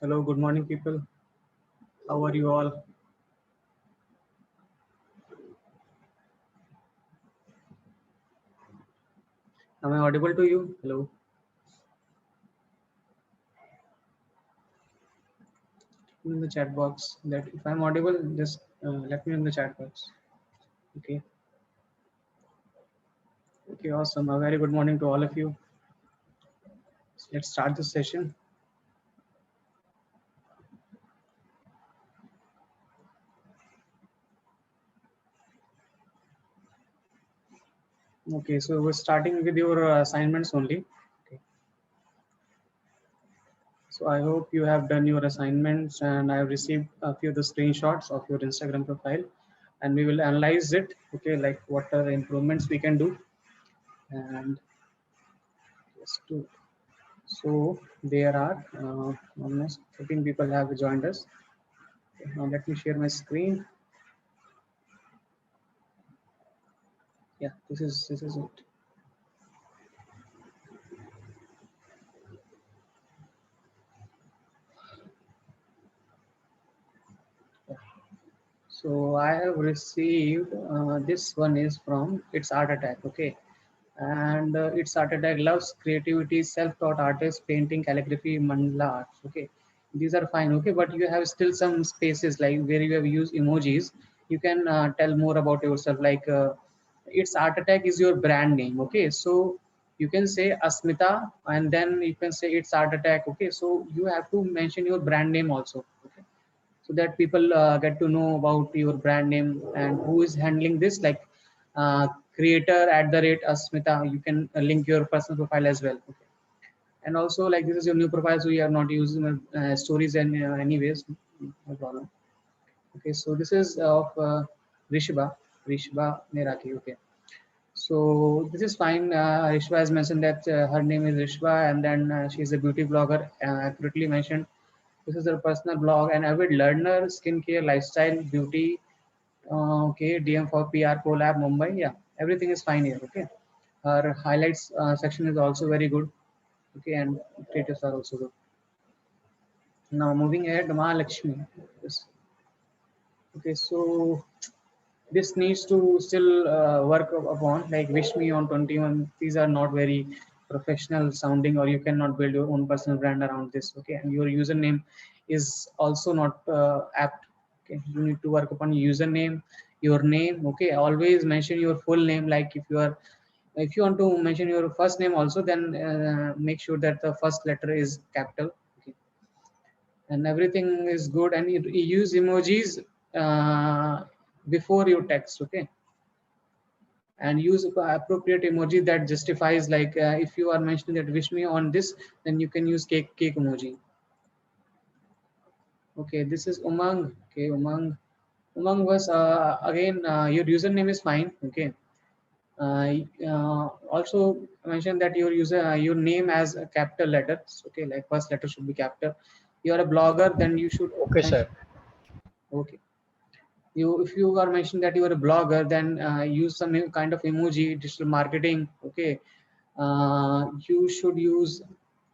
Hello, good morning, people. How are you all? Am I audible to you? Hello. In the chat box. That if I'm audible, just let me in the chat box. Okay. Okay. Awesome. A very good morning to all of you. So let's start this session. Okay. So we're starting with your assignments only. Okay. So I hope you have done your assignments, and I have received a few of the screenshots of your Instagram profile, and we will analyze it. Okay, like what are the improvements we can do, and just to so there are almost 13 people have joined us. Okay, now let me share my screen. Yeah, this is it. Yeah. So I have received this one is from It's Art Attack. Okay, and It's Art Attack loves creativity, self-taught artist, painting, calligraphy, mandala arts. Okay, these are fine. Okay, but you have still some spaces like where you have used emojis. You can tell more about yourself. Like It's Art Attack is your brand name. Okay, so you can say Asmita, and then you can say It's Art Attack. Okay, so you have to mention your brand name also. Okay, so that people get to know about your brand name and who is handling this, like uh, creator @Asmita. You can link your personal profile as well. Okay, and also like this is your new profile, so you are not using stories and anyways, no problem. Okay, so this is of Rishba Neraki. Okay, so this is fine. Rishba has mentioned that her name is Rishba, and then she is a beauty blogger, accurately mentioned. This is her personal blog, and avid learner, skincare, lifestyle, beauty. Okay, DM for PR collab Mumbai. Yeah, everything is fine here. Okay, her highlights section is also very good. Okay, and creatives are also good. Now moving ahead, Mahalakshmi. Yes. Okay, so this needs to still work upon, like Wish Me on 21. These are not very professional sounding, or you cannot build your own personal brand around this. Okay, and your username is also not apt. Okay, you need to work upon username, your name. Okay, always mention your full name. Like if you want to mention your first name also, then make sure that the first letter is capital. Okay, and everything is good, and you use emojis uh, before your text. Okay, and use appropriate emoji that justifies, like if you are mentioning that Wish Me on this, then you can use cake emoji. Okay, this is Umang. Okay, Umang was again your username is fine. Okay, also mention that your name as a capital letters. Okay, like first letter should be capital. You are a blogger, then you should Okay, sir. mention. Okay, if you are mentioning that you are a blogger, then use some kind of emoji. Digital marketing. Okay, you should use,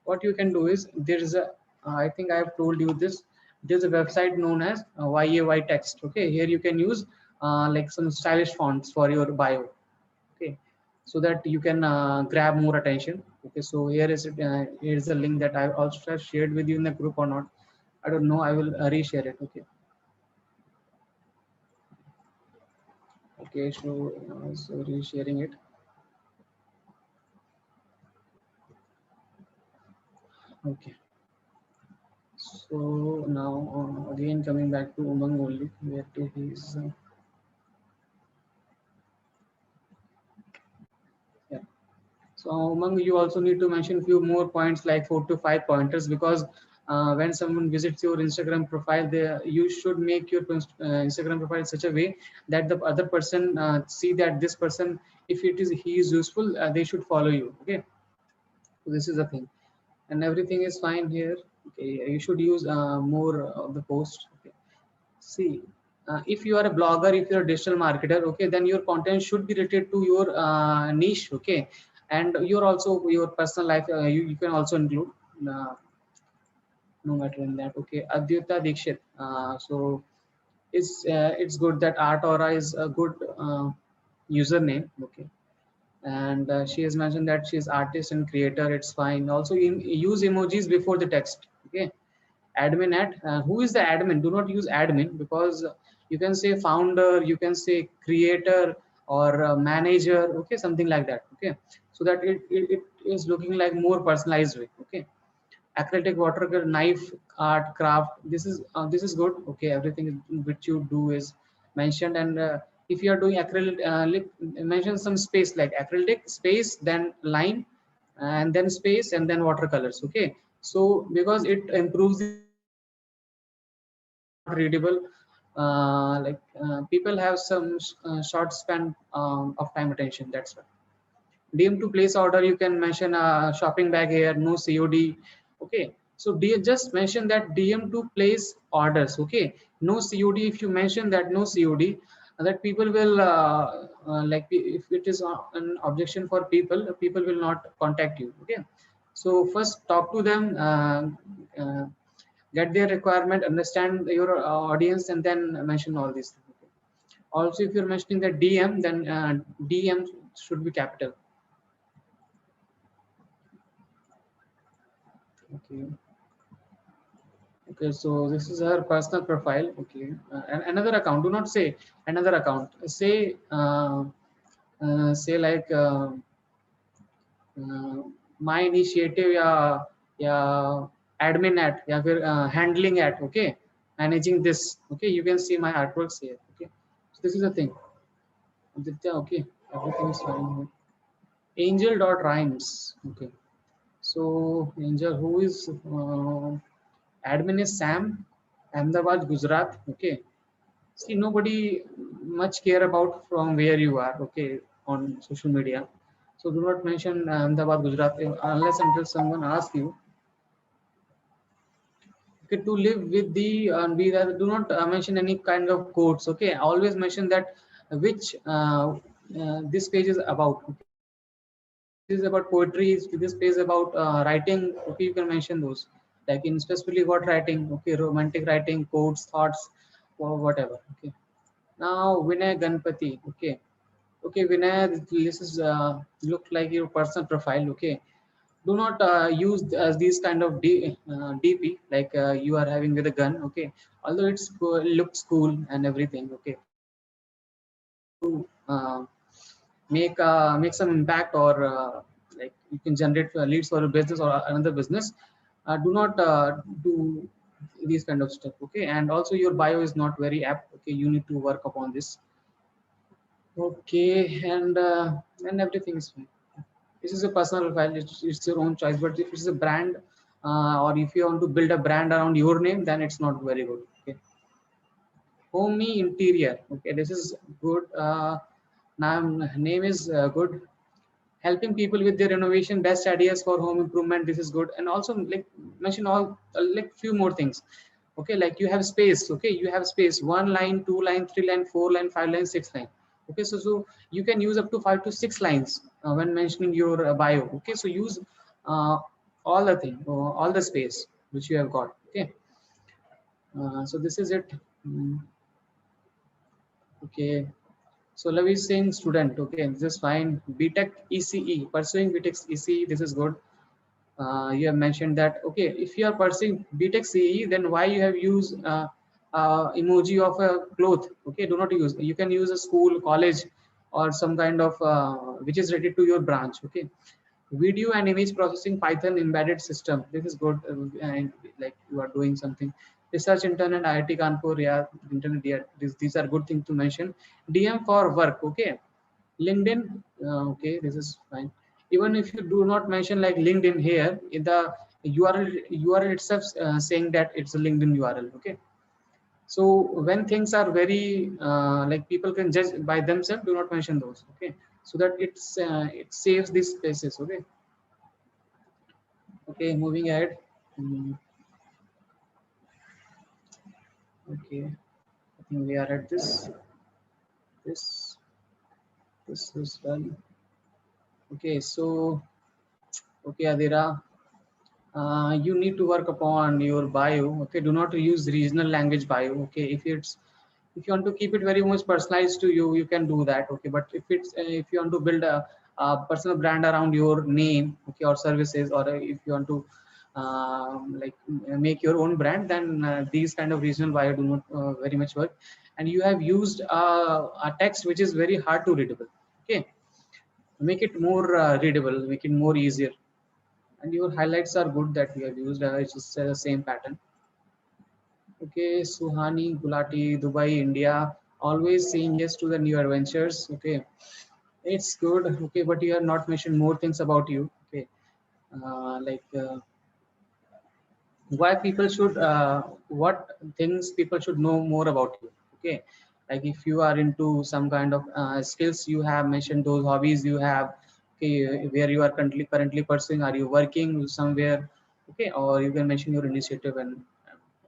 what you can do is, there is a I think I have told you this. There's a website known as YAY Text. Okay, here you can use like some stylish fonts for your bio. Okay, so that you can grab more attention. Okay, so here is it. Here is the link that I also have shared with you in the group or not. I don't know. I will reshare it. Okay. Okay, so resharing it. Okay. So now again coming back to Umang only, where it is. Yeah. So Umang, you also need to mention few more points, like 4 to 5 pointers, because when someone visits your Instagram profile, you should make your Instagram profile in such a way that the other person see that this person, if he is useful, they should follow you. Okay. So this is the thing, and everything is fine here. Okay, you should use more of the post. Okay. See, if you are a blogger, if you're a digital marketer, okay, then your content should be related to your niche. Okay, and you're also your personal life. You can also include. Uh, no matter in that. Okay, Adhyuta Dikshit. So it's good that Art Aura is a good username. Okay, and she has mentioned that she is artist and creator. It's fine. Also, use emojis before the text. Okay, admin at who is the admin? Do not use admin, because you can say founder, you can say creator, or manager. Okay, something like that. Okay, so that it is looking like more personalized way. Okay, acrylic watercolor, knife art, craft, this is good. Okay, everything which you do is mentioned. And if you are doing acrylic, mention some space like acrylic space, then line, and then space, and then watercolors. Okay, so because it improves the readability. Okay, otherwise it is not readable. People have some short span of time attention, that's why. DM to place order, you can mention a shopping bag here, no COD. Okay, so just mention that DM to place orders. Okay, no COD. If you mention that no COD, that people will like, if it is an objection for people, people will not contact you. Okay, so first talk to them, get their requirement, understand your audience, and then mention all these things. Okay. Also, if you're mentioning the DM, then DM should be capital. Okay. Okay, so this is her personal profile. Okay, and another account. Do not say another account. Say like uh, my initiative, या admin at, या फिर handling at. Okay, managing this. Okay, you can see my artworks here. Okay, so this is the thing. Aditya, okay, everything is fine here. Angel dot rhymes. Okay, so Angel, who is admin is Sam, Ahmedabad, Gujarat. Okay. See, nobody much care about from where you are. Okay, on social media. So do not mention Ahmedabad, Gujarat, unless until someone asks you. Okay, to live with the be there, do not mention any kind of quotes. Okay, always mention that which this page is about. Okay? This page is about poetry. This page is about writing. Okay, you can mention those. Like in specifically what writing. Okay, romantic writing, quotes, thoughts, or whatever. Okay. Now Vinay Ganpati. Okay. Okay, Vinay, this is look like your personal profile. Okay. Do not use these kind of DP like you are having with a gun. Okay. Although it's looks cool and everything. Okay. But if you want to make some impact, or like you can generate leads for a business or another business, do not do these kind of stuff. Okay. And also your bio is not very apt. Okay. You need to work upon this. Okay, and everything is fine. This is a personal file. It's your own choice. But if it's a brand, or if you want to build a brand around your name, then it's not very good. Okay. Homey interior. Okay, this is good. Name is good. Helping people with their renovation, best ideas for home improvement. This is good. And also like mention all like few more things. Okay, like you have space. Okay, you have space. One line, two line, three line, four line, five line, six line. Okay, so you can use up to 5 to 6 lines when mentioning your bio. Okay, so use uh, all the thing, all the space which you have got. Okay, so this is it. Okay, so Lavi is saying student. Okay, this is fine. BTech ECE, pursuing BTech ECE. This is good. You have mentioned that. Okay, if you are pursuing BTech CE, then why you have used emoji of a cloth? Okay, do not use. You can use a school, college, or some kind of which is related to your branch. Okay, video and image processing, Python embedded system. This is good. And like you are doing something. Research intern and IIT Kanpur. Yeah, internet. Yeah, these are good things to mention. DM for work. Okay, LinkedIn. Okay, this is fine. Even if you do not mention like LinkedIn here, in the URL itself saying that it's a LinkedIn URL. Okay. So when things are very like people can judge by themselves, do not mention those. Okay. So that it saves these spaces. Okay. Okay. Moving ahead. Mm, okay. I think we are at this this is done. Okay. So okay, Adira. You need to work upon your bio. Okay, do not use regional language bio. Okay, if you want to keep it very much personalized to you, you can do that. Okay, but if you want to build a personal brand around your name, okay, or services, or if you want to like make your own brand, then these kind of regional bio do not very much work. And you have used a text which is very hard to readable. Okay, make it more readable, make it more easier. And your highlights are good that you have used. It's just the same pattern. Okay, Suhani Gulati, Dubai, India, always saying yes to the new adventures. Okay, it's good. Okay, but you have not mentioned more things about you. Okay, like why people should, what things people should know more about you. Okay, like if you are into some kind of skills, you have mentioned those hobbies you have. Okay, where you are currently pursuing. Are you working somewhere? Okay, or you can mention your initiative and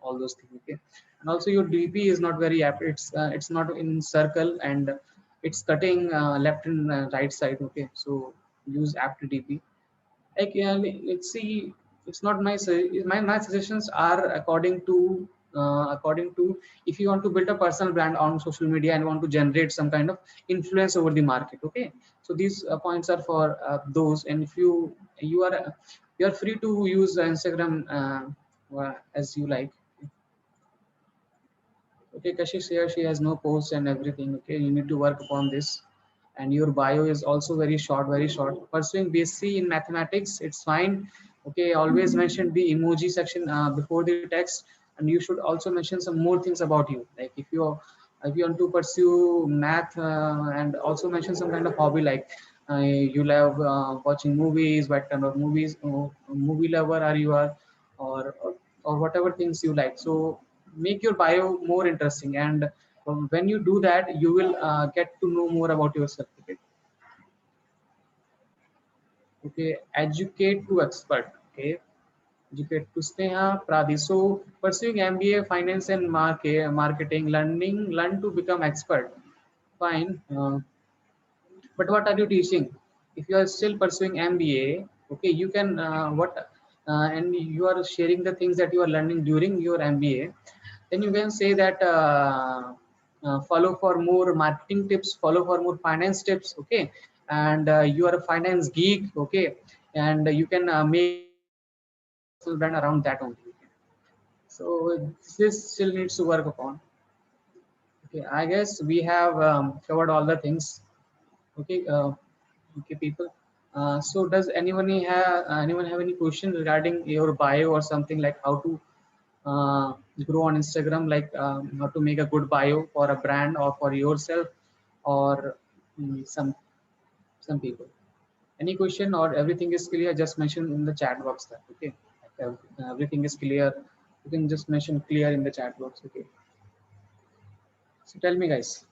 all those things. Okay, and also your DP is not very apt. It's not in circle, and it's cutting left and right side. Okay, so use apt DP. Like let's see, it's not my my suggestions are according to, if you want to build a personal brand on social media and want to generate some kind of influence over the market. Okay, so these points are for those. And if you are free to use Instagram as you like. Okay, Kashish here, she has no posts and everything. Okay, you need to work upon this. And your bio is also very short, very short. Pursuing BSc in mathematics, it's fine. Okay, always mention the emoji section before the text, and you should also mention some more things about you. Like if you want to pursue math, and also mention some kind of hobby, like you love watching movies, what kind of movies, movie lover are you are, or whatever things you like. So make your bio more interesting, and when you do that, you will get to know more about yourself. Okay, okay, educate to expert. Okay, educate to Sneha Pradi. So pursuing MBA finance and marketing, learn to become expert. Fine, but what are you teaching? If you are still pursuing MBA, okay, you can what and you are sharing the things that you are learning during your MBA, then you can say that follow for more marketing tips, follow for more finance tips. Okay, and you are a finance geek. Okay, and you can make your personal brand around that only. So this still needs to work upon. Okay, I guess we have covered all the things. Okay, okay, people. So does anyone have any question regarding your bio or something, like how to grow on Instagram, like how to make a good bio for a brand or for yourself, or some people. Any question or everything is clear? Just mention in the chat box that. Okay, like, everything is clear. You can just mention clear in the chat box. Okay. So tell me, guys.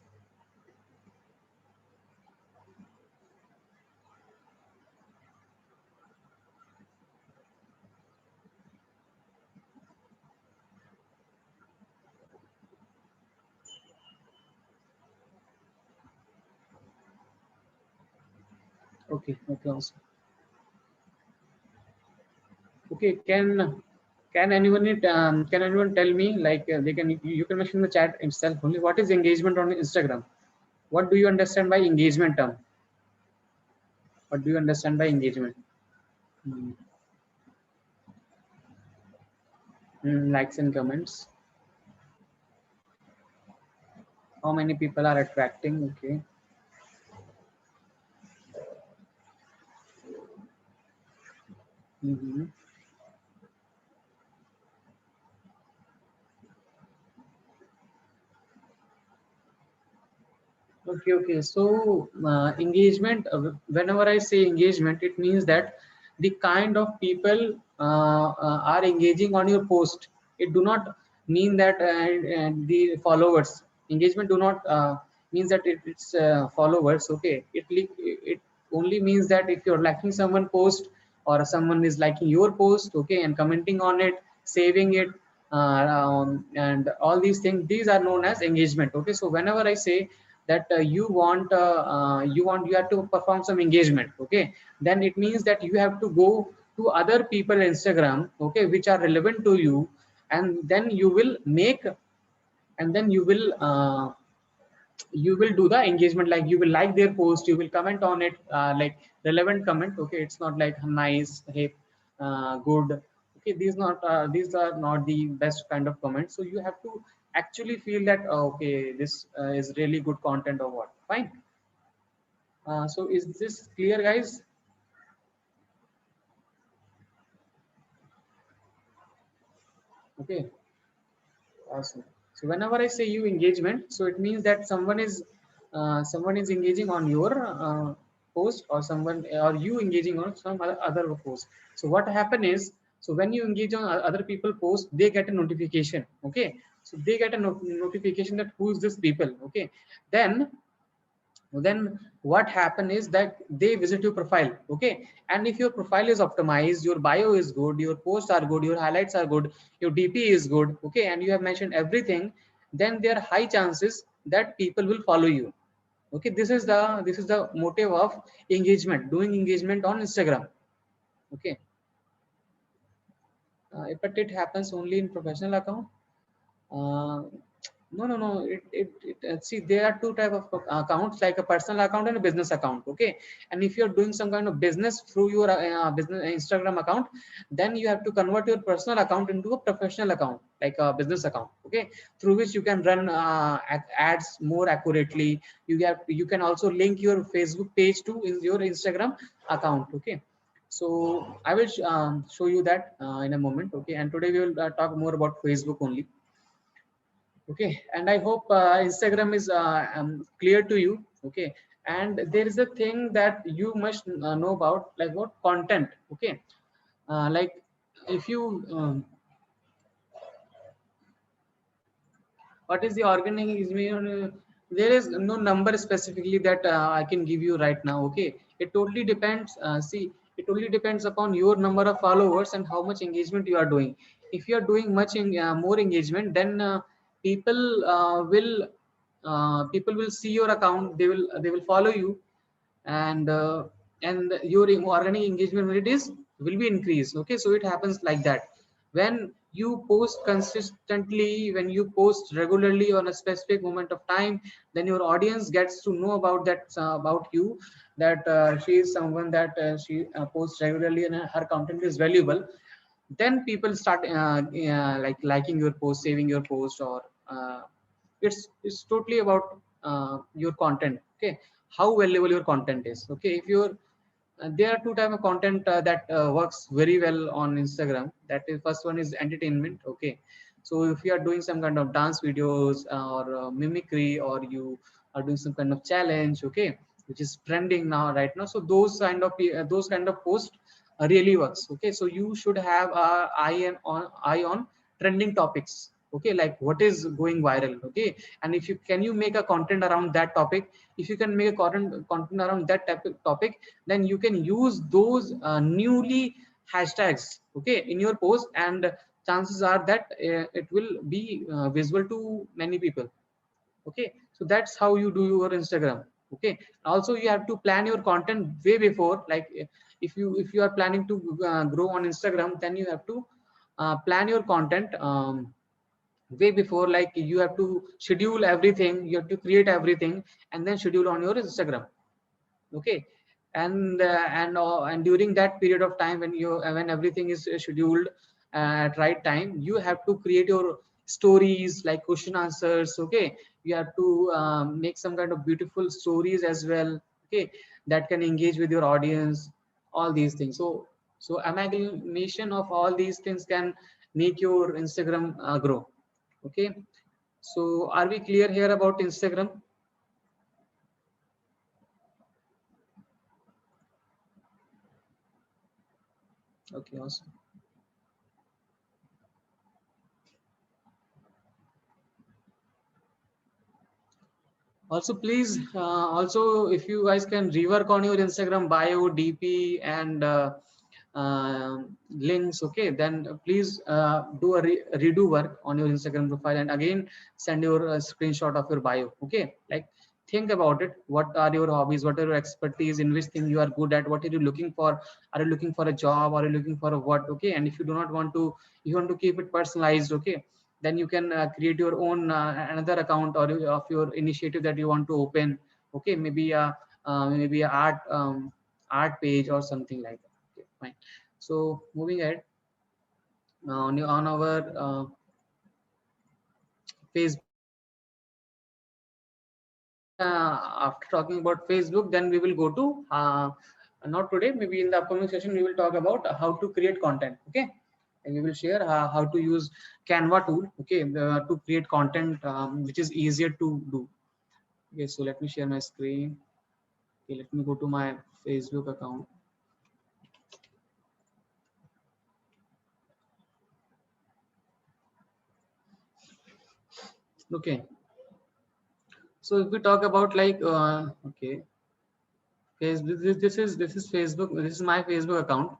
Okay. Okay. Awesome. Okay. Can anyone tell me, like they can, you can mention in the chat itself only, what is engagement on Instagram? What do you understand by engagement term? What do you understand by engagement? Hmm. Likes and comments. How many people are attracting? Okay. Hmm. Okay, okay. So engagement, whenever I say engagement, it means that the kind of people are engaging on your post. It do not mean that the followers. Engagement do not means that it's followers. Okay, it only means that if you're liking someone post, or someone is liking your post, okay, and commenting on it, saving it, and all these things, these are known as engagement. Okay, so whenever I say that you have to perform some engagement, okay, then it means that you have to go to other people in Instagram, okay, which are relevant to you, and then you will make, and then you will do the engagement, like you will like their post, you will comment on it, like relevant comment, okay. It's not like nice, hey, good, okay. These are not the best kind of comments. So you have to actually feel that, okay, this is really good content or what. Fine. So is this clear, guys? Okay, awesome. So whenever I say you engagement, so it means that someone is engaging on your post, or someone, or you engaging on some other post. So what happen is, so when you engage on other people post, they get a notification, okay. So they get a notification that who's this people, okay. Then what happen is that they visit your profile, okay. And if your profile is optimized, your bio is good, your posts are good, your highlights are good, your DP is good, okay, and you have mentioned everything, then there are high chances that people will follow you, okay. This is the motive of engagement, doing engagement on Instagram, okay. But it happens only in professional account. uh, no, no, no. See, there are two type of accounts, like a personal account and a business account. Okay, and if you're doing some kind of business through your business Instagram account, then you have to convert your personal account into a professional account, like a business account. Okay, through which you can run ads more accurately. You can also link your Facebook page to your Instagram account. Okay. So I will show you that in a moment. Okay, and today we will talk more about Facebook only. Okay, and I hope Instagram is clear to you. Okay, and there is a thing that you must know about, like what content. Okay, like if you what is the organization, there is no number specifically that I can give you right now. Okay, it totally depends, see, it totally depends upon your number of followers and how much engagement you are doing. If you are doing much more engagement, then people will see your account, they will follow you, and your organic engagement rate will be increased. Okay, so it happens like that. When you post consistently, when you post regularly on a specific moment of time, then your audience gets to know about that, about you, that she is someone that she posts regularly and her content is valuable. Then people start like liking your post, saving your post, or it's totally about your content. Okay, how valuable your content is. Okay, if you're there are two type of content that works very well on Instagram. That is, first one is entertainment. Okay, so if you are doing some kind of dance videos or mimicry, or you are doing some kind of challenge, okay, which is trending now, right now, so those kind of posts really works. Okay, so you should have a eye on trending topics. Okay, like what is going viral. Okay, and if you can, you make a content around that topic. If you can make a content around that topic, then you can use those newly hashtags, okay, in your post, and chances are that it will be visible to many people. Okay, so that's how you do your Instagram. Okay, also you have to plan your content way before, like if you are planning to grow on Instagram, then you have to plan your content way before, like you have to schedule everything, you have to create everything, and then schedule on your Instagram. Okay, and during that period of time, when everything is scheduled at right time, you have to create your stories, like question answers. Okay, you have to make some kind of beautiful stories as well, okay, that can engage with your audience, all these things. So amalgamation of all these things can make your Instagram grow. Okay, so are we clear here about Instagram? Okay, awesome. Also, please, also if you guys can rework on your Instagram bio, DP, and links, okay, then please do a redo work on your Instagram profile, and again send your screenshot of your bio. Okay, like think about it. What are your hobbies? What are your expertise? In which thing you are good at? What are you looking for? Are you looking for a job? Are you looking for a what? Okay. And if you do not want to, you want to keep it personalized, okay, then you can create your own another account or of your initiative that you want to open. Okay, maybe a art page or something like that. Okay, fine. So moving ahead, on our Facebook. Then after talking about Facebook, then we will go to not today, maybe in the upcoming session we will talk about how to create content. Okay, and we will share how to use Canva tool. Okay, to create content which is easier to do. Okay, so let me share my screen. Okay, let me go to my Facebook account. Okay, so if we talk about like okay, this is Facebook. This is my Facebook account.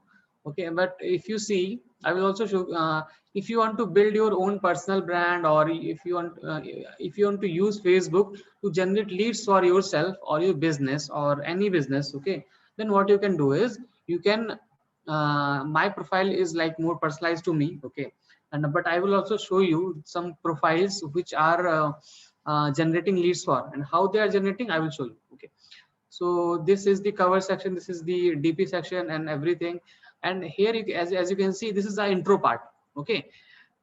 Okay, but if you see, I will also show. If you want to build your own personal brand, or if you want to use Facebook to generate leads for yourself or your business or any business, okay, then what you can do is you can. My profile is like more personalized to me, okay, and but I will also show you some profiles which are generating leads for, and how they are generating. I will show you. Okay, so this is the cover section, this is the DP section and everything. And here as you can see, this is the intro part. Okay,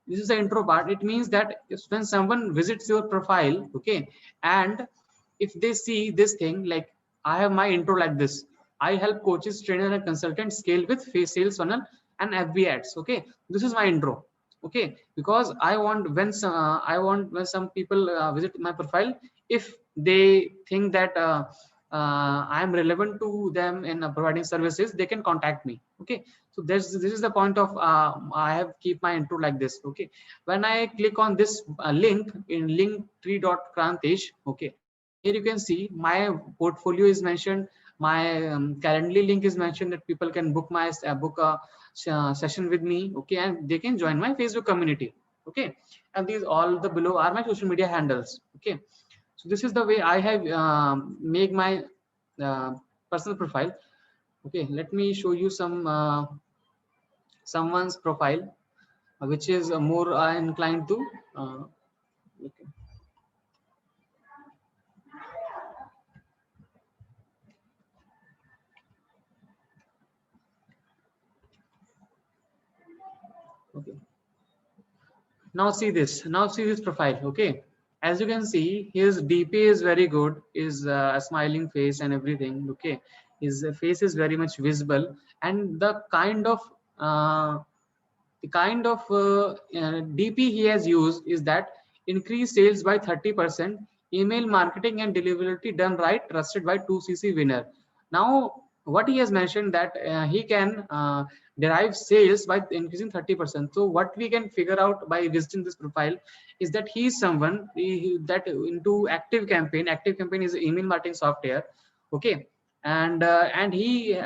this is the intro part. It means that when someone visits your profile, okay, and if they see this thing, like I have my intro like this: I help coaches, trainers and consultants scale with face sales funnel and FB ads. Okay, this is my intro. Okay, because I want when some people visit my profile, if they think that I am relevant to them in providing services, they can contact me. Okay, so this is the point of I have keep my intro like this. Okay, when I click on this link in linktree.krantesh, okay, here you can see my portfolio is mentioned, my Calendly link is mentioned, that people can book a session with me. Okay, and they can join my Facebook community. Okay, and these all the below are my social media handles. Okay, so this is the way I have make my uh, personal profile. Okay, let me show you someone's profile which is more inclined to okay. Okay, now see this profile. Okay, as you can see, his DP is very good, is a smiling face and everything. Okay, his face is very much visible, and uh, the kind of DP he has used is that increase sales by 30%, email marketing and deliverability done right, trusted by 2CC winner. Now, what he has mentioned that he can derive sales by increasing 30%. So what we can figure out by visiting this profile is that he is someone that into Active Campaign. Active Campaign is email marketing software. Okay, and he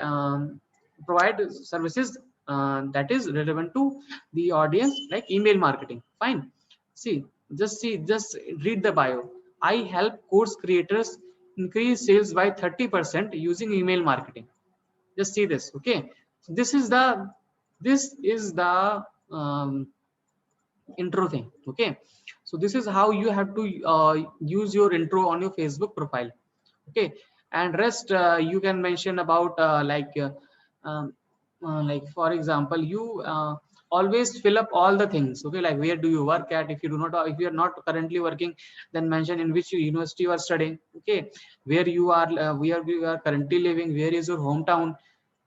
provide services that is relevant to the audience, like email marketing. Fine, just read the bio: I help course creators increase sales by 30% using email marketing. Just see this. Okay, so this is the intro thing. Okay, so this is how you have to use your intro on your Facebook profile. Okay, and rest you can mention about um, like for example, you always fill up all the things. Okay, like where do you work at? If you do not, if you are not currently working, then mention in which university you are studying. Okay, where you are, where you are currently living, where is your hometown.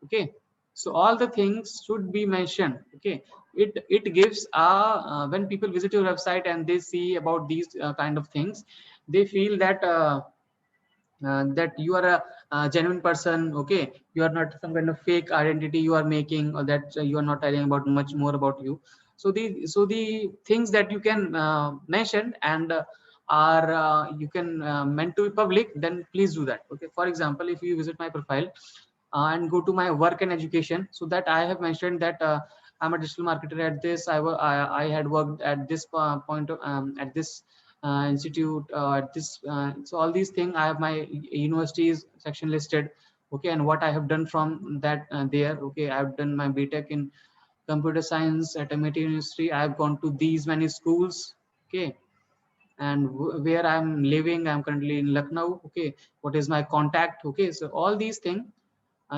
Okay, so all the things should be mentioned. Okay, it gives when people visit your website and they see about these kind of things, they feel that you are a genuine person. Okay, you are not some kind of fake identity you are making, or that you are not telling about much more about you. So the things that you can mention and are you can meant to be public, then please do that. Okay, for example, if you visit my profile and go to my work and education, so that I have mentioned that I'm a digital marketer at this. I had worked at this point of, at this institute, this so all these things I have my universities section listed. Okay, and what I have done from that there. Okay, I have done my BTech in computer science at MIT University. I have gone to these many schools. Okay, and where I'm living, I'm currently in Lucknow. Okay, what is my contact? Okay, so all these things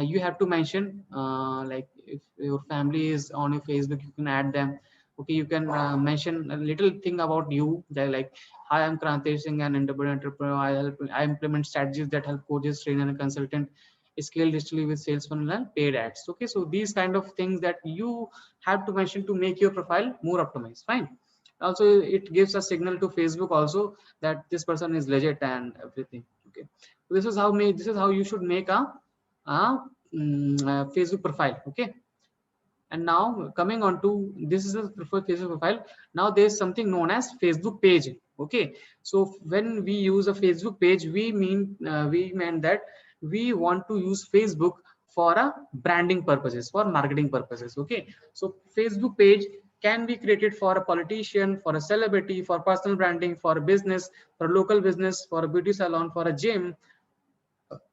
you have to mention, like if your family is on your Facebook, you can add them. Okay, you can mention a little thing about you, like hi, I'm Krantesh Singh, an independent entrepreneur. I implement strategies that help coaches, trainer, and consultant scale digitally with sales funnel and paid ads. Okay, so these kind of things that you have to mention to make your profile more optimized. Fine. Also, it gives a signal to Facebook also that this person is legit and everything. Okay, so this is how you should make a Facebook profile. Okay, and now coming on to this is a preferred Facebook profile. Now there's something known as Facebook page. Okay, so when we use a Facebook page, we meant that we want to use Facebook for a branding purposes, for marketing purposes. Okay, so Facebook page can be created for a politician, for a celebrity, for personal branding, for a business, for a local business, for a beauty salon, for a gym,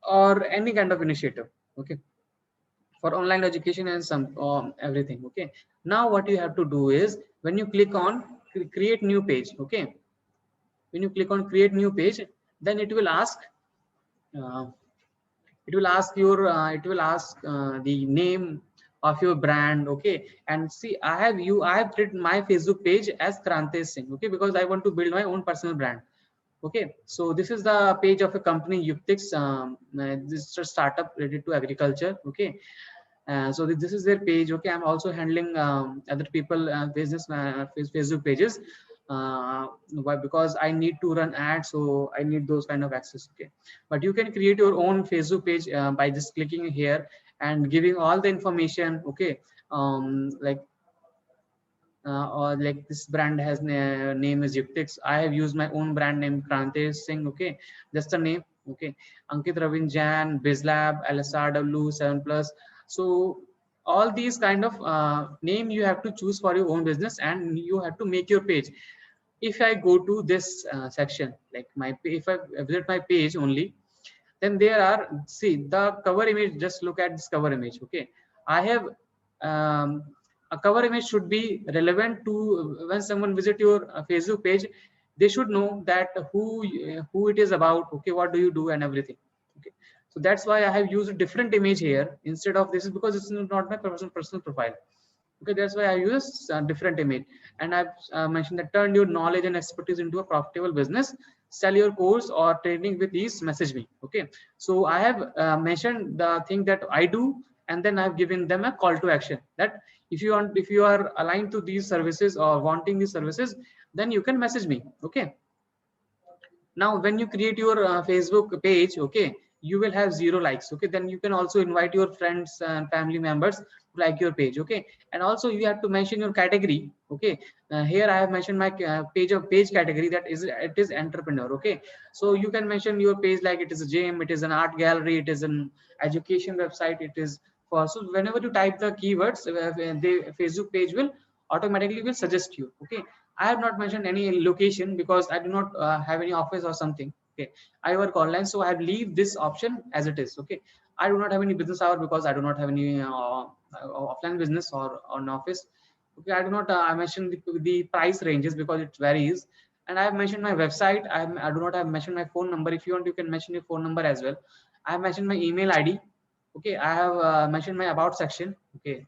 or any kind of initiative. Okay, for online education and some everything. Okay, now what you have to do is when you click on create new page. Okay, when you click on create new page, then uh, it will ask the name of your brand. Okay, and see, I have created my Facebook page as Krantesh Singh. Okay, because I want to build my own personal brand. Okay, so this is the page of a company Yuktix. This is a startup related to agriculture. Okay, so this is their page. Okay, I'm also handling other people business Facebook pages, why? Because I need to run ads, so I need those kind of access. Okay, but you can create your own Facebook page by just clicking here and giving all the information. Okay, like or like this brand has name is Yuktix. I have used my own brand name Krantesh Singh. Okay, just the name. Okay, Ankit Ravin Jan, BizLab, LSRW, 7 Plus. So all these kind of name you have to choose for your own business, and you have to make your page. If I go to this section, like if I visit my page only, then there are, see the cover image, just look at this cover image. Okay, I have um, a cover image should be relevant to when someone visit your Facebook page, they should know that who it is about. Okay, what do you do and everything. Okay, so that's why I have used a different image here instead of this, is because it's not my personal profile. Okay, that's why I use a different image. And I've mentioned that turn your knowledge and expertise into a profitable business, sell your course or training with ease, message me. Okay, so I have mentioned the thing that I do, and then I've given them a call to action that if you are aligned to these services or wanting these services, then you can message me. Okay, now when you create your Facebook page, okay, you will have 0 likes. Okay, then you can also invite your friends and family members to like your page. Okay, and also you have to mention your category. Okay, here I have mentioned my page category, that is it is entrepreneur. Okay, so you can mention your page like it is a gym, it is an art gallery, it is an education website, it is for, so whenever you type the keywords, the Facebook page will automatically will suggest you. Okay, I have not mentioned any location because I do not have any office or something. Okay, I work online, so I have leave this option as it is. Okay, I do not have any business hour because I do not have any offline business or on office. Okay, I do not. I mentioned the price ranges because it varies, and I have mentioned my website. I do not have mentioned my phone number. If you want, you can mention your phone number as well. I have mentioned my email ID. Okay, I have mentioned my about section. Okay,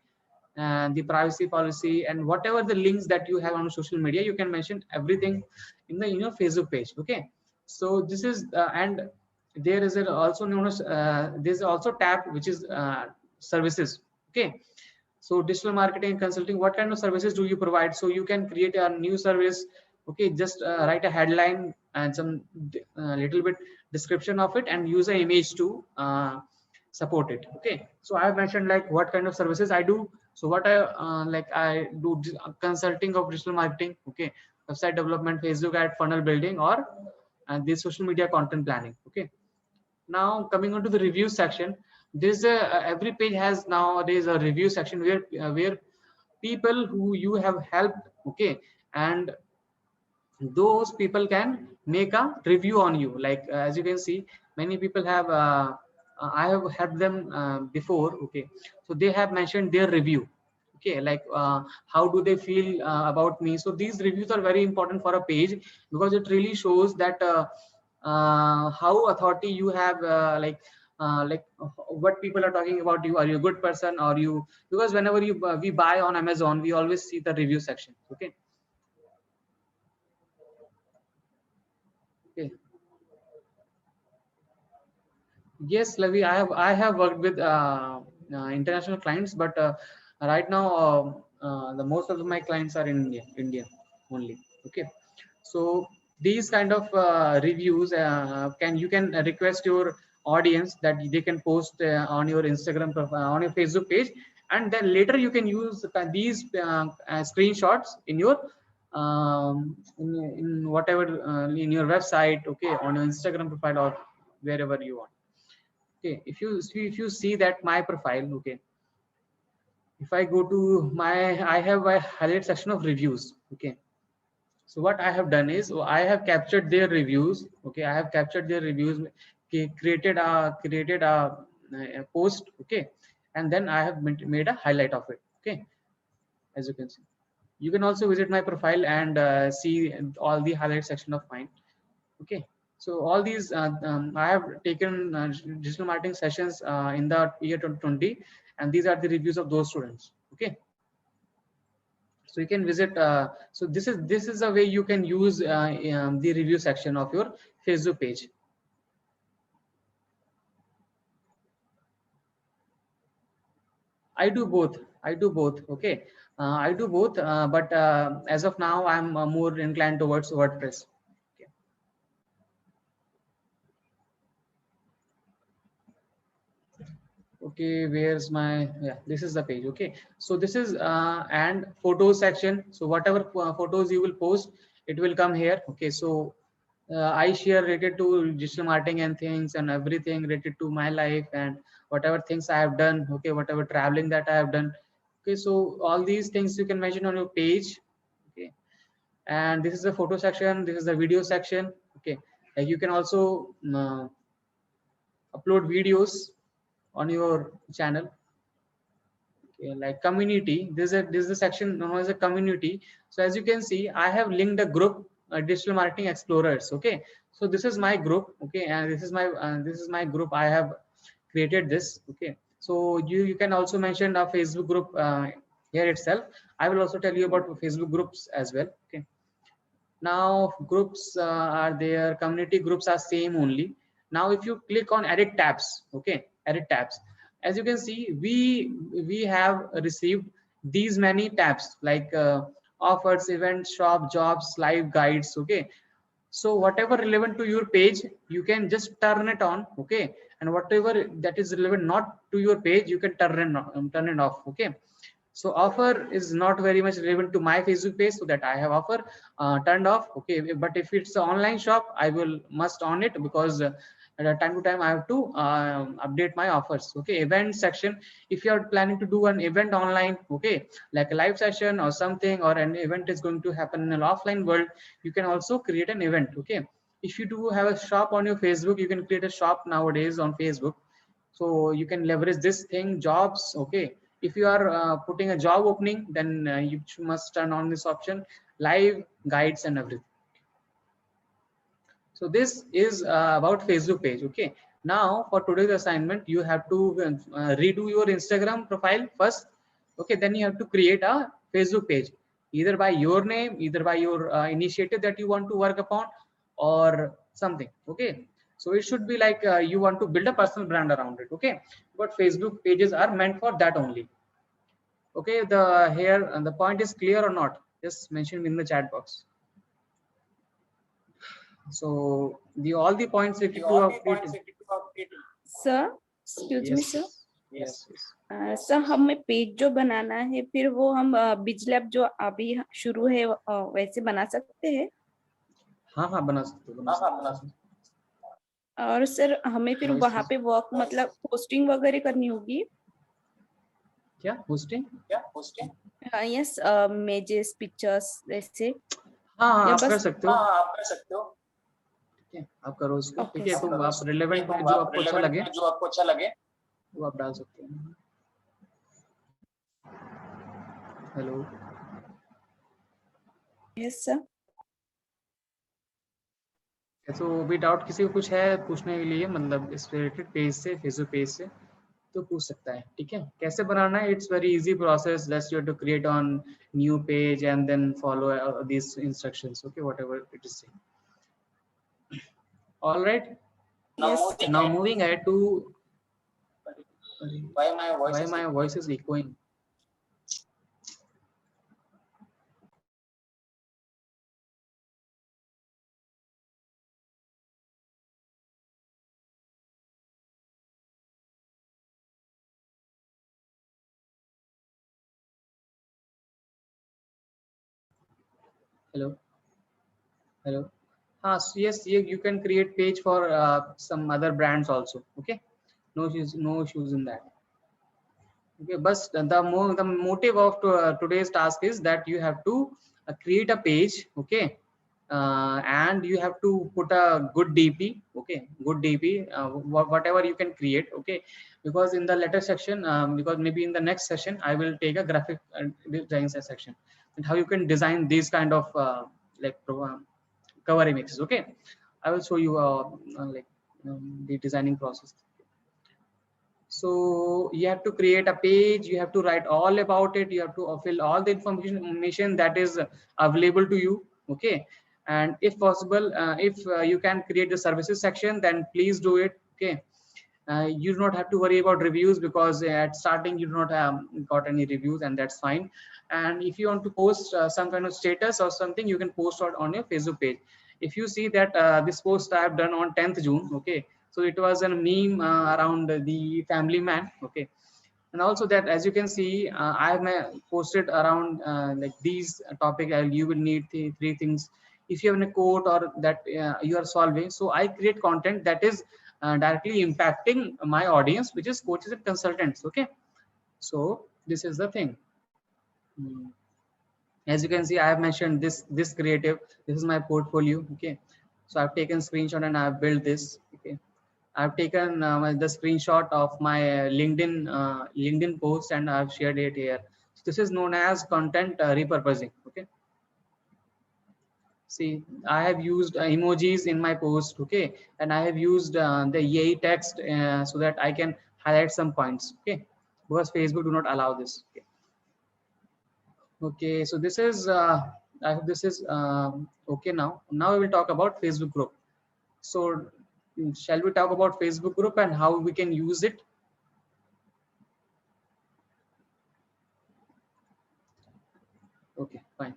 and the privacy policy and whatever the links that you have on social media, you can mention everything in the Facebook page. Okay, so this is and there is also known as there's also tab which is services. Okay, so digital marketing consulting, what kind of services do you provide? So you can create a new service. Okay, just write a headline and some little bit description of it and use an image to support it. Okay, so I have mentioned like what kind of services I do. So what I do consulting of digital marketing. Okay, website development, Facebook ad, funnel building, or this social media content planning. Okay, now coming on to the review section, there's a every page has nowadays a review section where people who you have helped. Okay, and those people can make a review on you. Like as you can see, many people have I have had them before. Okay, so they have mentioned their review. Okay, like how do they feel about me. So these reviews are very important for a page, because it really shows that how authority you have, what people are talking about you. Are you a good person, or you, because whenever you we buy on Amazon, we always see the review section. Okay. Okay. Yes, Lavi, I have worked with international clients, but right now the most of my clients are in India only. Okay, so these kind of reviews can you can request your audience that they can post on your Instagram profile, on your Facebook page, and then later you can use these screenshots in your in whatever in your website. Okay, on your Instagram profile or wherever you want. Okay, if you see that my profile. Okay, if I go to my, I have a highlight section of reviews. Okay, so what I have done is, I have captured their reviews. Okay, I have captured their reviews. Okay, created a post. Okay, and then I have made a highlight of it. Okay, as you can see, you can also visit my profile and see all the highlight section of mine. Okay, so all these I have taken digital marketing sessions in the year 2020, and these are the reviews of those students. Okay, so you can visit so this is a way you can use the review section of your Facebook page. I do both. Okay, I do both, but as of now I'm more inclined towards WordPress. Okay. Okay, where's my, yeah, this is the page. Okay, so this is and photos section. So whatever photos you will post, it will come here. Okay, so I share related to digital marketing and things and everything related to my life and whatever things I have done. Okay, whatever traveling that I have done. Okay, so all these things you can mention on your page. Okay, and this is the photo section, this is the video section. Okay, like you can also upload videos on your channel. Okay, like community, this is a section known as a community. So as you can see, I have linked a group, digital marketing explorers. Okay, so this is my group. Okay, and this is my group. I have created this. Okay, so you can also mention a Facebook group here itself. I will also tell you about Facebook groups as well. Okay, now groups are there, community groups are same only. Now if you click on edit tabs. Okay, edit tabs, as you can see, we have received these many tabs, like offers, events, shop, jobs, live, guides. Okay, so whatever relevant to your page, you can just turn it on. Okay, and whatever that is relevant not to your page, you can turn it off. Okay, so offer is not very much relevant to my Facebook page, so that I have offer turned off. Okay, but if it's an online shop, I will must on it, because at a time to time I have to update my offers. Okay, event section, if you are planning to do an event online, okay, like a live session or something, or an event is going to happen in an offline world, you can also create an event. Okay, if you do have a shop on your Facebook, you can create a shop nowadays on Facebook. So you can leverage this thing. Jobs. Okay, if you are putting a job opening, then you must turn on this option, live, guides and everything. So this is about Facebook page. Okay, now for today's assignment, you have to redo your Instagram profile first. Okay, then you have to create a Facebook page, either by your name, either by your initiative that you want to work upon, or something. Okay, so it should be like you want to build a personal brand around it. Okay, but Facebook pages are meant for that only. Okay, the here and the point is clear or not, just mention in the chat box. So the all the points related to update. Sir excuse me sir, Yes, yes. Sir हमें page जो बनाना है, फिर वो हम बिजलैब जो अभी शुरू है वैसे बना सकते हैं? हाँ हाँ, बना सकते हो, बना सकते हो। और सर हमें फिर Nice. वहाँ पे वर्क मतलब पोस्टिंग वगैरह करनी होगी? क्या होस्टिंग? हाँ, यस, इमेजेस, पिक्चर्स ऐसे। हाँ हाँ या आप कर बस सकते हो, हाँ आप कर सकते हो, ठीक है आप करो उसको, ठीक ओके है सर। तो आप रिलेवेंट में जो आपको अच्छा लगे, जो आपको अच्छा लगे वो आप डाल सकते हैं। Hello, yes sir. तो भी डाउट किसी को कुछ है पूछने के लिए, मतलब इस रिलेटेड पेज से, फेसबुक पेज से, तो पूछ सकता है, ठीक है। कैसे बनाना है, it's very easy process, just you have to create on new page and then follow these instructions, okay, whatever it is saying. All right, yes now moving ahead to why my voice is echoing. Hello, hello. So yes, you can create page for some other brands also, okay, no issues in that. Okay, but the motive of today's task is that you have to create a page, okay, and you have to put a good DP, okay, good DP, whatever you can create, okay, because in the later section, because maybe in the next session, I will take a graphic design section and how you can design these kind of like cover images, okay. I will show you like the designing process. So you have to create a page, you have to write all about it, you have to fill all the information that is available to you, okay. And if possible, if you can create the services section, then please do it, okay. You do not have to worry about reviews, because at starting you do not have got any reviews, and that's fine. And if you want to post some kind of status or something, you can post it on your Facebook page. If you see that this post I have done on 10th June, okay, so it was a meme around the family man, okay. And also that, as you can see, I have posted around like these topic, you will need the three things. If you have a quote or that you are solving, so I create content that is directly impacting my audience, which is coaches and consultants, okay. So this is the thing. Hmm. As you can see, I have mentioned this creative, this is my portfolio, okay. So I've taken screenshot and I've built this, okay. I've taken the screenshot of my LinkedIn post and I've shared it here. So this is known as content repurposing, okay. See, I have used emojis in my post, okay, and I have used the yay text so that I can highlight some points, okay, because Facebook do not allow this, okay. Okay, so this is I hope this is okay. Now we will talk about Facebook group. So shall we talk about Facebook group and how we can use it? Okay, fine.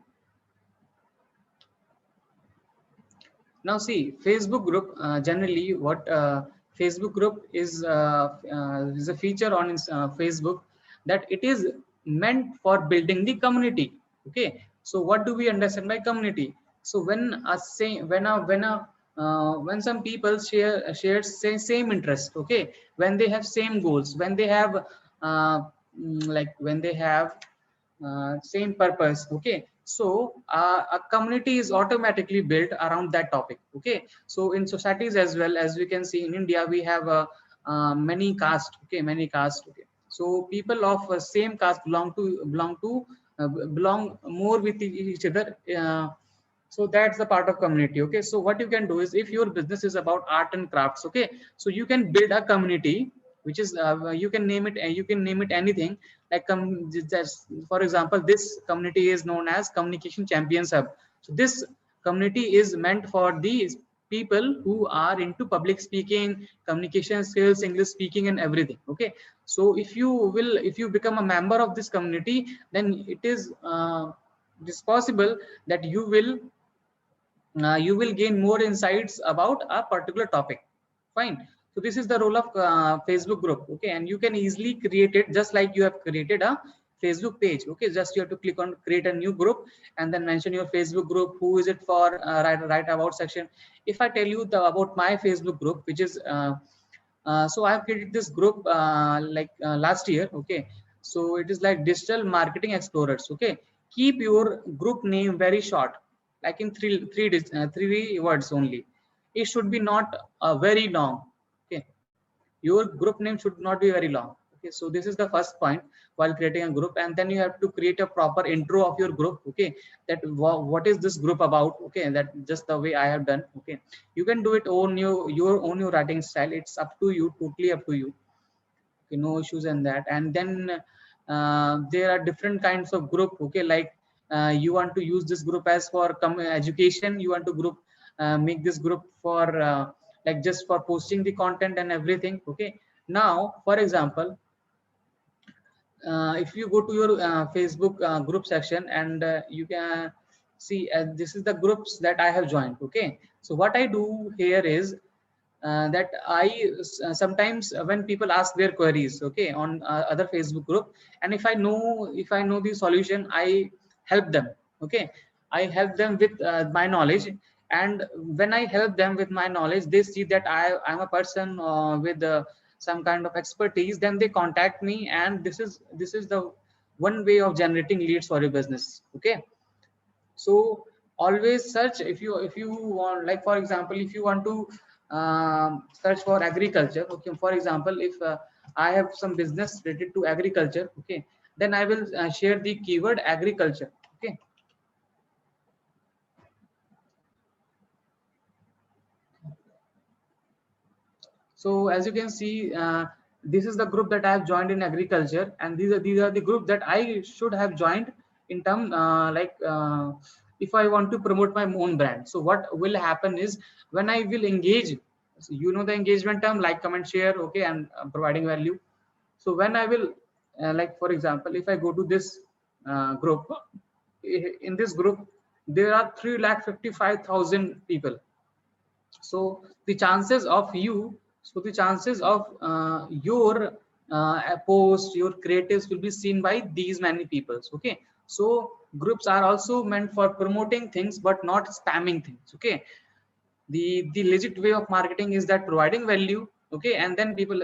Now see, Facebook group, generally what Facebook group is a feature on Facebook, that it is meant for building the community, okay. So what do we understand by community? So when a say when some people share same interest, okay, when they have same goals, when they have like when they have same purpose, okay. So a community is automatically built around that topic, okay. So in societies as well, as we can see in India, we have many caste, okay, many caste, okay. So people of same caste belong more with each other, so that's the part of community, okay. So what you can do is, if your business is about art and crafts, okay, so you can build a community which is you can name it anything, like just for example, this community is known as Communication Champions Hub. So this community is meant for these people who are into public speaking, communication skills, English speaking, and everything, okay. So if you become a member of this community, then it is possible that you will gain more insights about a particular topic, fine. So this is the role of Facebook group, okay. And you can easily create it just like you have created a Facebook page, okay. Just you have to click on create a new group and then mention your Facebook group, who is it for, write about section. If I tell you about my Facebook group, which is so I have created this group last year, okay. So it is like Digital Marketing Explorers, okay. Keep your group name very short, like in three words only. It should be not very long. Okay, your group name should not be very long. Okay, so this is the first point while creating a group. And then you have to create a proper intro of your group. Okay, that what is this group about. Okay, that just the way I have done. Okay, you can do it on your own your writing style. It's up to you, totally up to you. Okay, no issues in that. And then there are different kinds of group. Okay, like you want to use this group as for education, you want to group make this group for like just for posting the content and everything. Okay, now for example, if you go to your Facebook group section, and you can see this is the groups that I have joined. Okay, so what I do here is that I sometimes when people ask their queries, okay, on other Facebook group, and if I know the solution, I help them. Okay, I help them with my knowledge. And when I help them with my knowledge, they see that I'm a person with some kind of expertise. Then they contact me, and this is the one way of generating leads for your business. Okay, so always search. If you want, like for example, if you want to search for agriculture. Okay, for example, if I have some business related to agriculture. Okay, then I will share the keyword agriculture. Okay, so as you can see, this is the group that I have joined in agriculture, and these are the group that I should have joined in term if I want to promote my own brand. So what will happen is, when I will engage, so you know the engagement term, like, comment, share. Okay, and providing value. So when I will like for example, if I go to this group, in this group there are 3,55,000 people. So the chances of the chances of your post, your creatives will be seen by these many people. Okay, so groups are also meant for promoting things, but not spamming things. Okay, the legit way of marketing is that providing value. Okay, and then people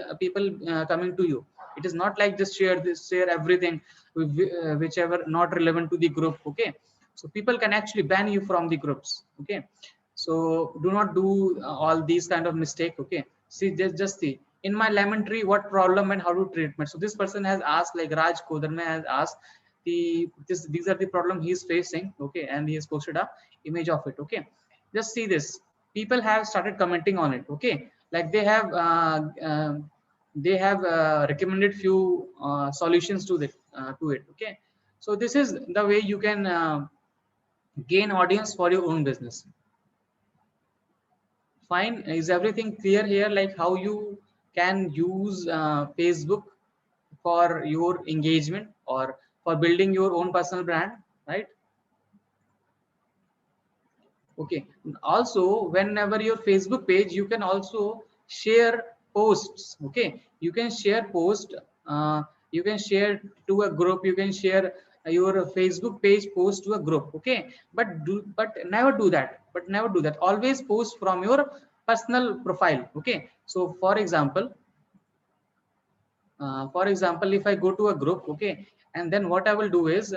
coming to you. It is not like just share everything whichever not relevant to the group. Okay, so people can actually ban you from the groups. Okay, so do not do all these kind of mistake. Okay, see, just see in my lemon tree what problem and how to treatment. So this person has asked, like Raj Kodarme has asked, these are the problem he is facing. Okay, and he has posted a image of it. Okay, just see this. People have started commenting on it. Okay, like they have recommended few solutions to it. Okay, so this is the way you can gain audience for your own business. Fine, is everything clear here, like how you can use Facebook for your engagement or for building your own personal brand, right? Okay, also whenever your Facebook page, you can also share posts. Okay, you can share post, you can share to a group, you can share your Facebook page post to a group. Okay, but never do that, always post from your personal profile. Okay, so for example, if I go to a group. Okay, and then what I will do is,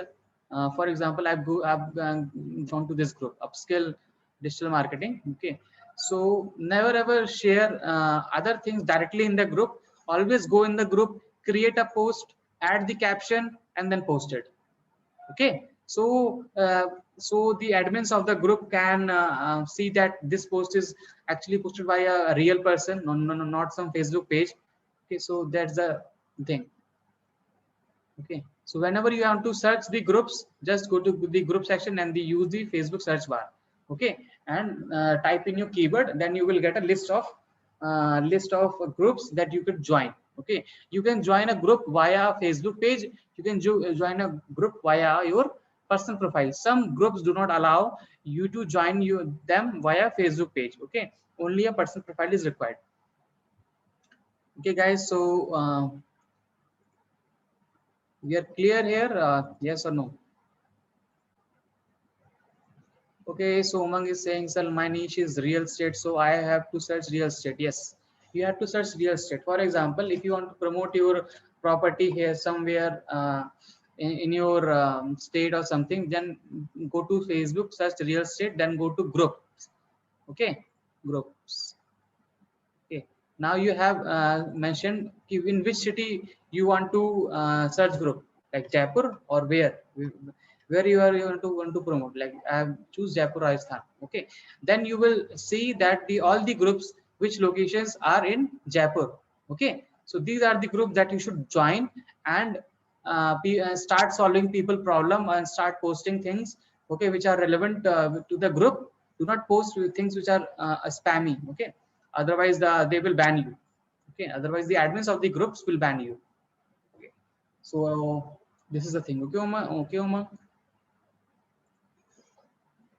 for example, I've gone to this group, upskill digital marketing. Okay, so never ever share other things directly in the group. Always go in the group, create a post, add the caption, and then post it. Okay, so so the admins of the group can see that this post is actually posted by a real person, not some Facebook page. Okay, so that's the thing. Okay, so whenever you want to search the groups, just go to the group section and use the Facebook search bar. Okay, and type in your keyword, then you will get a list of groups that you could join. Okay, you can join a group via Facebook page, you can join a group via your personal profile. Some groups do not allow you to join them via Facebook page. Okay, only a personal profile is required. Okay guys, so we are clear here, yes or no? Okay, so Umang is saying, sir, my niche is real estate, so I have to search real estate. Yes, you have to search real estate. For example, if you want to promote your property here somewhere in your state or something, then go to Facebook, search real estate, then go to groups. Okay, groups. Okay, now you have mentioned in which city you want to search group, like Jaipur or where you want to promote. Like choose Jaipur, Rajasthan. Okay, then you will see that all the groups which locations are in Jaipur. Okay, so these are the groups that you should join and start solving people problem and start posting things. Okay, which are relevant to the group. Do not post things which are spammy. Okay, otherwise they will ban you. Okay, otherwise the admins of the groups will ban you. Okay, so this is the thing. Okay, Uma. Okay, Uma.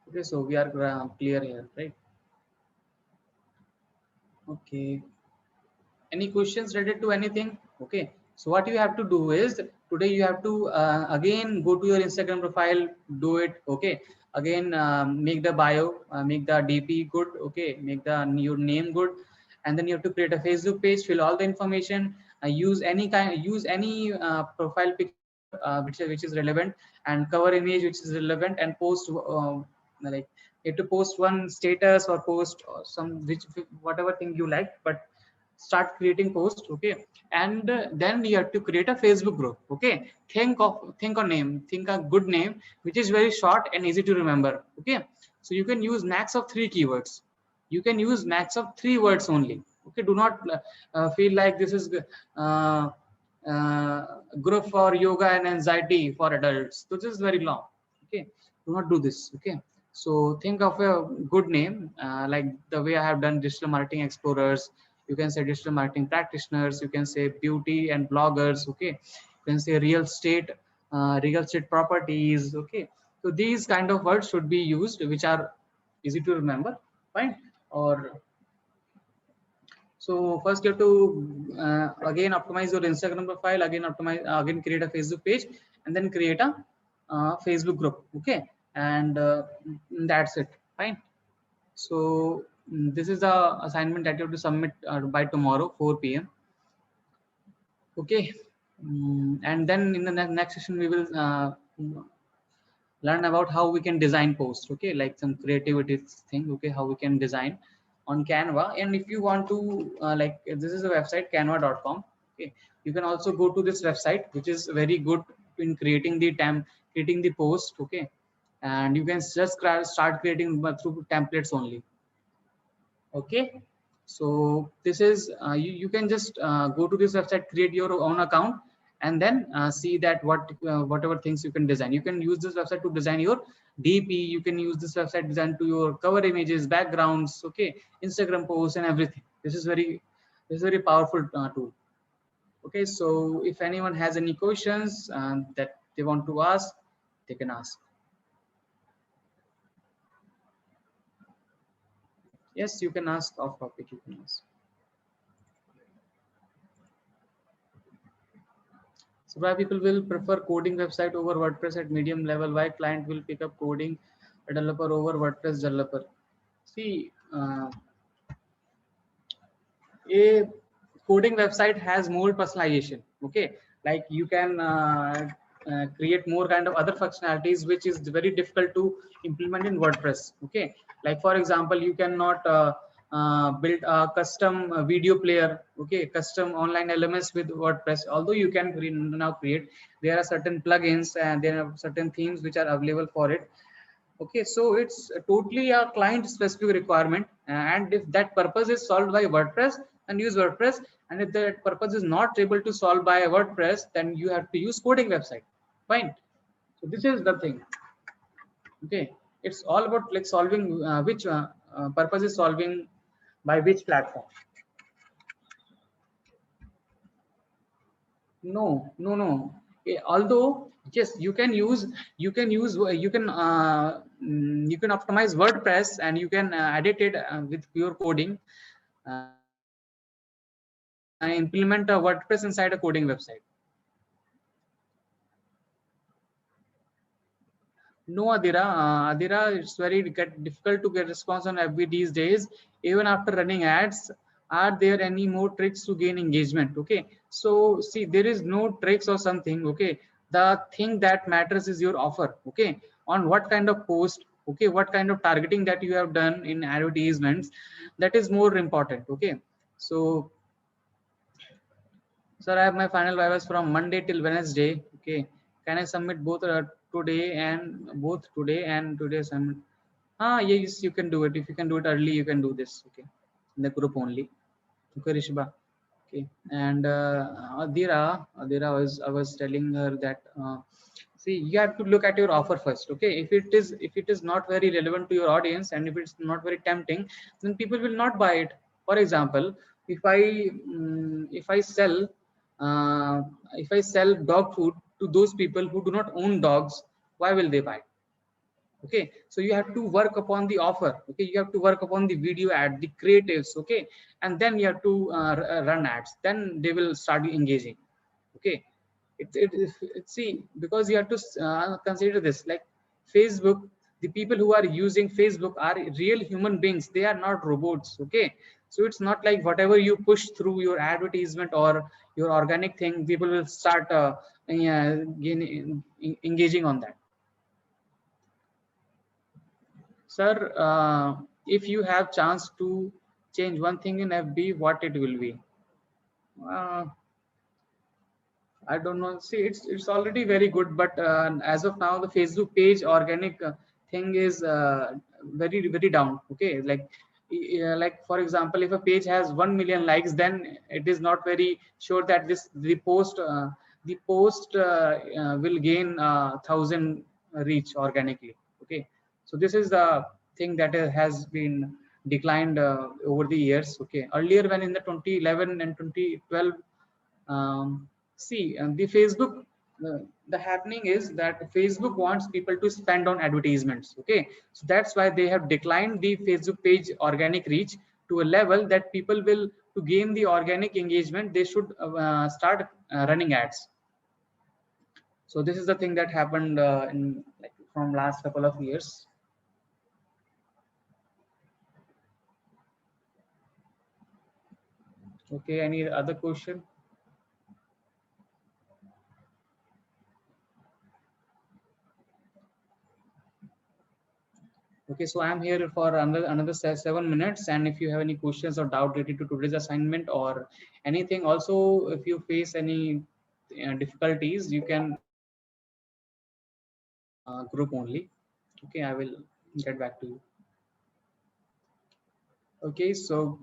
Okay, so we are clear here, right? Okay, any questions related to anything? Okay, so what you have to do is today you have to again go to your Instagram profile, do it. Okay, again make the bio, make the DP good. Okay, make the your name good, and then you have to create a Facebook page, fill all the information, use any profile picture which is relevant, and cover image which is relevant, and post like you have to post one status or post some which whatever thing you like, but start creating posts. Okay, and then you have to create a Facebook group. Okay, think a name, think a good name which is very short and easy to remember. Okay, so you can use max of 3 keywords, you can use max of 3 words only. Okay, do not feel like this is group for yoga and anxiety for adults, so this is very long. Okay, do not do this. Okay, so think of a good name, like the way I have done digital marketing explorers. You can say digital marketing practitioners, you can say beauty and bloggers. Okay, you can say real estate properties. Okay, so these kind of words should be used which are easy to remember. Fine. Or so first you have to again optimize your Instagram profile, again create a Facebook page, and then create a Facebook group. Okay, and that's it. Fine. So this is the assignment that you have to submit by tomorrow 4 p.m. Okay, and then in the next session we will learn about how we can design posts. Okay, like some creativity thing. Okay, how we can design on Canva. And if you want to like this is a website canva.com. Okay, you can also go to this website which is very good in creating the post. Okay, and you can just start creating through templates only. Okay, so this is you can just go to this website, create your own account, and then see that whatever things you can design. You can use this website to design your DP. You can use this website design to your cover images, backgrounds. Okay, Instagram posts and everything. This is very powerful tool. Okay, so if anyone has any questions that they want to ask, they can ask. Yes, you can ask off topic. You can ask. So why people will prefer coding website over WordPress at medium level? Why client will pick up coding developer over WordPress developer? See, a coding website has more personalization. Okay, like you can create more kind of other functionalities which is very difficult to implement in WordPress. Okay, like for example, you cannot build a custom video player. Okay, custom online elements with WordPress. Although you can now create, there are certain plugins and there are certain themes which are available for it. Okay, so it's totally a client specific requirement, and if that purpose is solved by WordPress, then use WordPress, and if that purpose is not able to solve by WordPress, then you have to use coding website. Fine. So this is the thing. Okay, it's all about like solving which purpose is solving by which platform. No. Although yes, you can optimize WordPress and you can edit it with pure coding and implement a WordPress inside a coding website. No, Adira. Adira, it's very difficult to get response on FB these days. Even after running ads, are there any more tricks to gain engagement? Okay, so see, there is no tricks or something. Okay, The thing that matters is your offer. Okay, on what kind of post, okay, what kind of targeting that you have done in advertisements, that is more important. Okay, so sir, I have my final vivas from Monday till Wednesday. Okay, can I submit both today and today assignment? Yes, you can do it. If you can do it early, you can do this. Okay, in the group only. Okay, Rishba. Okay, and I was telling her that see, you have to look at your offer first. Okay, if it is not very relevant to your audience and if it's not very tempting, then people will not buy it. For example, if I sell uh, if I sell dog food to those people who do not own dogs, why will they buy? Okay, so you have to work upon the offer. Okay, you have to work upon the video ad, the creatives. Okay, and then you have to run ads, then they will start engaging. Okay, see, because you have to consider this, like Facebook, the people who are using Facebook are real human beings, they are not robots. Okay, so it's not like whatever you push through your advertisement or your organic thing, people will start engaging on that. Sir, if you have chance to change one thing in FB, what it will be? Uh, I don't know. See, it's already very good, but as of now, the Facebook page organic thing is very down. Okay, like for example, if a page has 1 million likes, then it is not very sure that the post will gain 1,000 reach organically. Okay, so this is the thing that has been declined over the years. Okay, earlier when in the 2011 and 2012. See, the happening is that Facebook wants people to spend on advertisements. Okay, so that's why they have declined the Facebook page organic reach to a level that people will, to gain the organic engagement, they should start running ads. So this is the thing that happened in like from last couple of years. Okay, any other question? Okay, so I'm here for another 7 minutes, and if you have any questions or doubt related to today's assignment or anything, also if you face any difficulties, you can group only. Okay, I will get back to you. Okay, so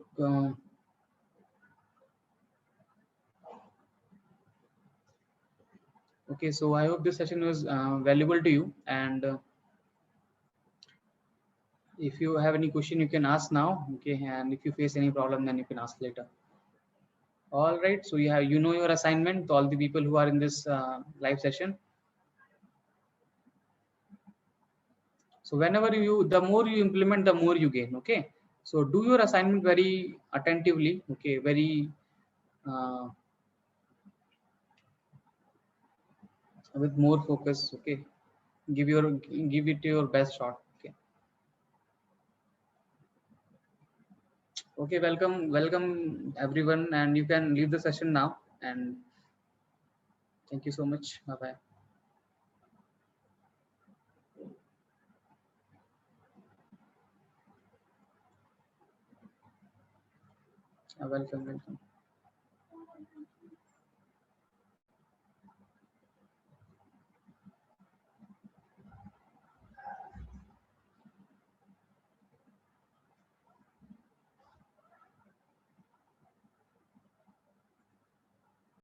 okay, so I hope this session was valuable to you, and if you have any question, you can ask now. Okay, and if you face any problem, then you can ask later. All right, so you know your assignment. All the people who are in this live session. So whenever the more you implement, the more you gain. Okay, so do your assignment very attentively. Okay, very uh, with more focus. Okay, give it your best shot. Okay, okay, welcome everyone, and you can leave the session now, and thank you so much. Bye bye. Welcome.